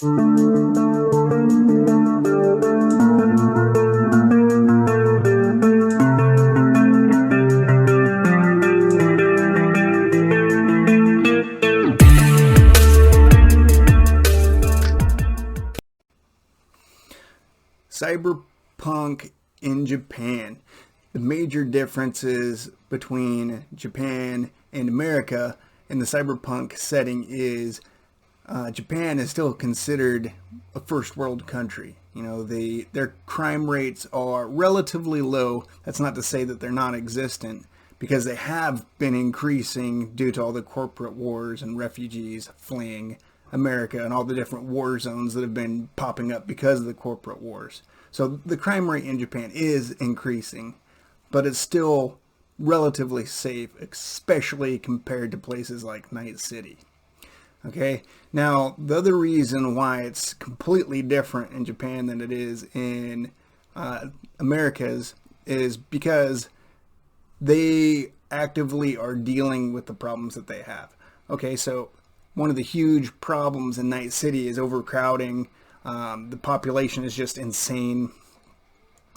Cyberpunk in Japan. The major differences between Japan and America in the cyberpunk setting is Japan is still considered a first world country. Their crime rates are relatively low. That's not to say that they're non-existent, because they have been increasing due to all the corporate wars and refugees fleeing America and all the different war zones that have been popping up because of the corporate wars. So the crime rate in Japan is increasing, but it's still relatively safe, especially compared to places like Night City. Okay, now the other reason why it's completely different in Japan than it is in Americas is because they actively are dealing with the problems that they have. Okay, so one of the huge problems in Night City is overcrowding. The population is just insane,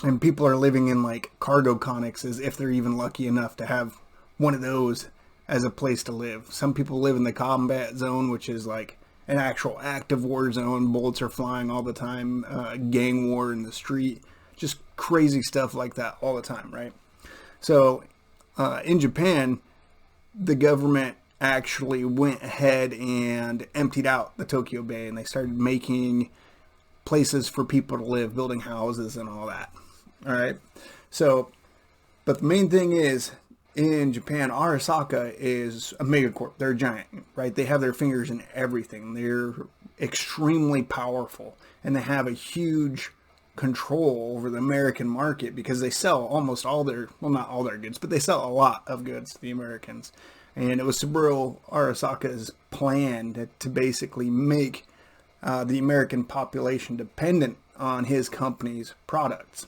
and people are living in like cargo connexes if they're even lucky enough to have one of those as a place to live. Some people live in the combat zone, which is like an actual active war zone. Bullets are flying all the time, gang war in the street, just crazy stuff like that all the time, right? So in Japan, the government actually went ahead and emptied out the Tokyo Bay, and they started making places for people to live, building houses and all that. All right. So, but the main thing is, in Japan, Arasaka is a megacorp. They're a giant, right? They have their fingers in everything. They're extremely powerful, and they have a huge control over the American market because they sell almost all their, well, not all their goods, but they sell a lot of goods to the Americans. And it was Saburo Arasaka's plan to basically make the American population dependent on his company's products.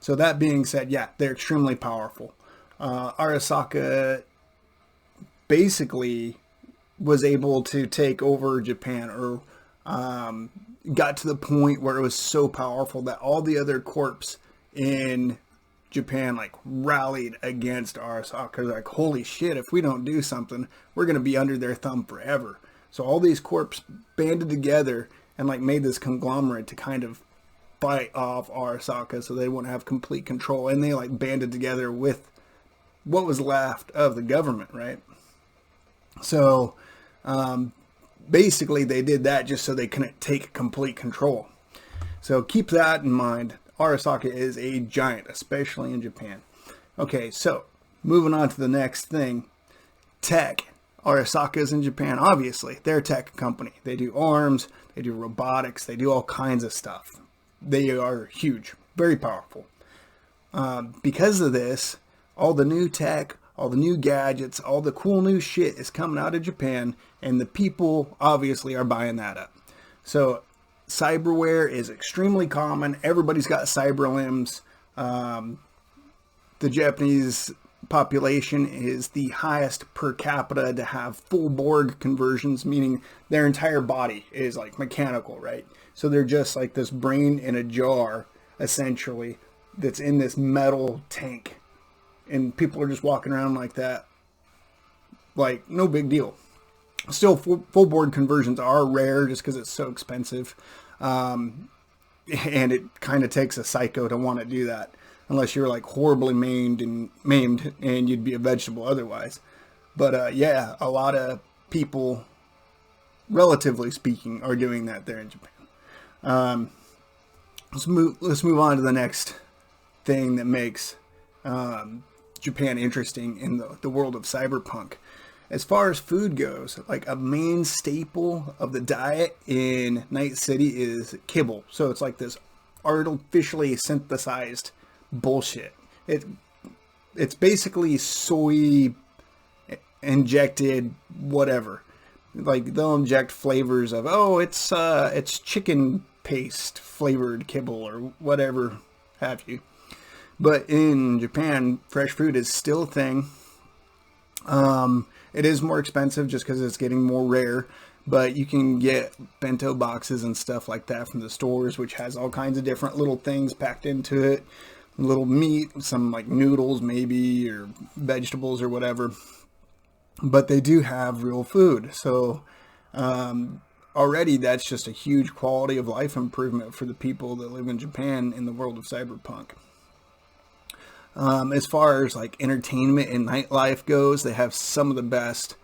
So that being said, yeah, they're extremely powerful. Arasaka basically was able to take over Japan, or got to the point where it was so powerful that all the other corps in Japan like rallied against Arasaka. Like, holy shit, if we don't do something, we're going to be under their thumb forever. So all these corps banded together and like made this conglomerate to kind of fight off Arasaka so they wouldn't have complete control. And they like banded together with what was left of the government, right? So basically they did that just so they couldn't take complete control. So keep that in mind. Arasaka is a giant, especially in Japan. Okay, so moving on to the next thing. Tech. Arasaka is in Japan, obviously. They're a tech company. They do arms, they do robotics, they do all kinds of stuff. They are huge, very powerful. Because of this, all the new tech, all the new gadgets, all the cool new shit is coming out of Japan, and the people obviously are buying that up. So cyberware is extremely common. Everybody's got cyber limbs. The Japanese population is the highest per capita to have full Borg conversions, meaning their entire body is like mechanical, right? So they're just like this brain in a jar, essentially, that's in this metal tank. And people are just walking around like that. Like, no big deal. Still, full Borg conversions are rare just because it's so expensive. And it kind of takes a psycho to want to do that. Unless you're like horribly maimed and you'd be a vegetable otherwise. But yeah, a lot of people, relatively speaking, are doing that there in Japan. Let's move on to the next thing that makes Japan interesting in the world of cyberpunk. As far as food goes, like a main staple of the diet in Night City is kibble. So it's like this artificially synthesized bullshit. It's basically soy injected whatever. Like they'll inject flavors of, oh, it's chicken paste flavored kibble or whatever have you. But in Japan, fresh food is still a thing. It is more expensive just because it's getting more rare. but you can get bento boxes and stuff like that from the stores, which has all kinds of different little things packed into it. Little meat, some like noodles maybe, or vegetables or whatever. But they do have real food. So already that's just a huge quality of life improvement for the people that live in Japan in the world of Cyberpunk. As far as like entertainment and nightlife goes, they have some of the best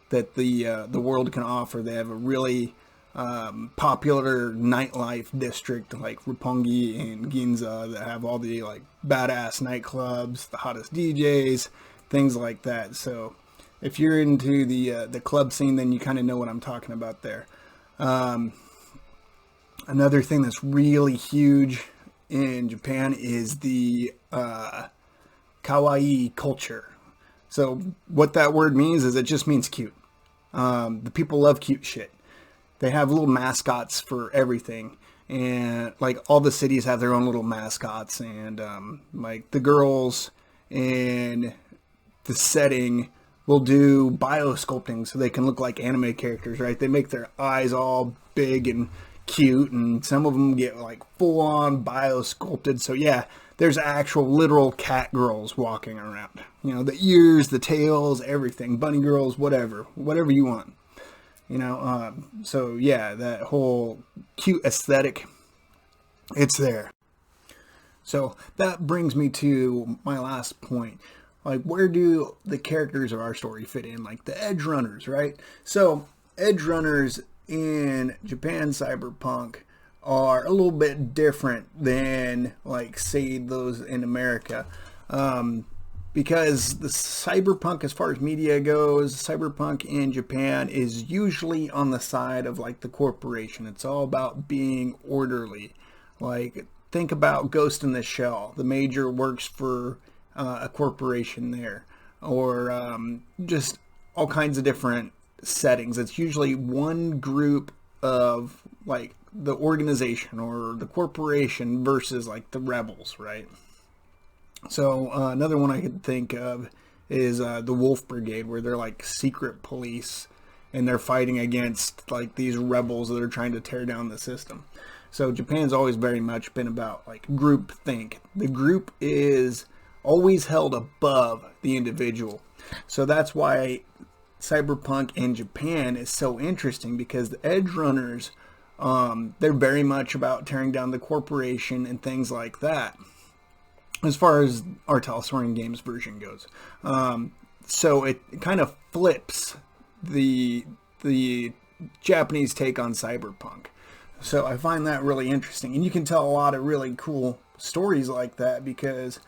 that the world can offer. They have a really popular nightlife district like Roppongi and Ginza that have all the like badass nightclubs, the hottest DJs, things like that. So if you're into the club scene, then you kind of know what I'm talking about there. Another thing that's really huge in Japan is the kawaii culture. So what that word means is it just means cute. The people love cute shit. They have little mascots for everything. And like all the cities have their own little mascots. And like the girls in the setting will do biosculpting so they can look like anime characters, right? They make their eyes all big and cute, and some of them get like full-on biosculpted. So yeah, there's actual literal cat girls walking around. You know, the ears, the tails, everything. Bunny girls, whatever you want. You know, so yeah, that whole cute aesthetic, it's there. So that brings me to my last point. Like, where do the characters of our story fit in? Like the edge runners, right? So edge runners in Japan Cyberpunk are a little bit different than, like, say, those in America. Because the Cyberpunk, as far as media goes, Cyberpunk in Japan is usually on the side of, like, the corporation. It's all about being orderly. Like, think about Ghost in the Shell. The Major works for a corporation there. Or just all kinds of different settings. It's usually one group of, like, the organization or the corporation versus, like, the rebels, right? So another one I could think of is the Wolf Brigade, where they're like secret police and they're fighting against like these rebels that are trying to tear down the system. So Japan's always very much been about like group think. The group is always held above the individual. So that's why Cyberpunk in Japan is so interesting, because the Edge Runners, they're very much about tearing down the corporation and things like that, as far as our Talsorian Games version goes. So it kind of flips the Japanese take on Cyberpunk. So I find that really interesting. And you can tell a lot of really cool stories like that, because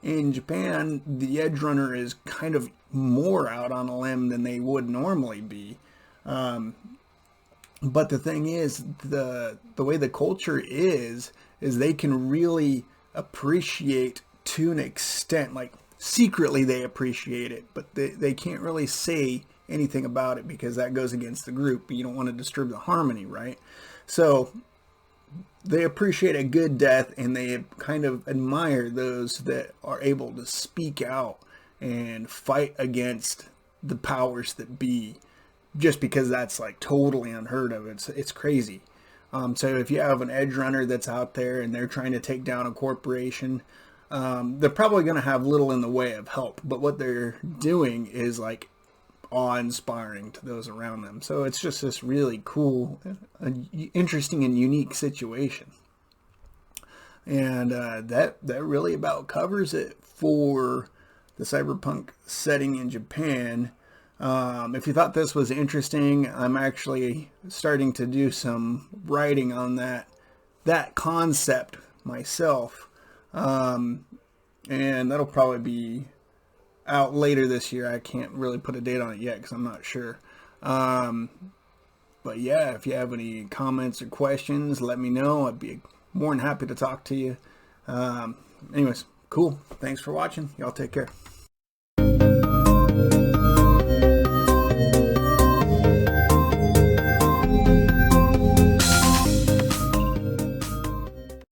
in Japan, the Edge Runner is kind of more out on a limb than they would normally be. But the thing is, the way the culture is they can really appreciate to an extent, like secretly they appreciate it, but they can't really say anything about it because that goes against the group. You don't want to disturb the harmony, right? So they appreciate a good death, and they kind of admire those that are able to speak out and fight against the powers that be, just because that's like totally unheard of. It's crazy. So if you have an edge runner that's out there and they're trying to take down a corporation, they're probably going to have little in the way of help. But what they're doing is like awe-inspiring to those around them. So it's just this really cool, interesting and unique situation. And that really about covers it for the Cyberpunk setting in Japan. If you thought this was interesting, I'm actually starting to do some writing on that concept myself. And that'll probably be out later this year. I can't really put a date on it yet because I'm not sure. But yeah, if you have any comments or questions, let me know. I'd be more than happy to talk to you. Anyways, cool. Thanks for watching. Y'all take care.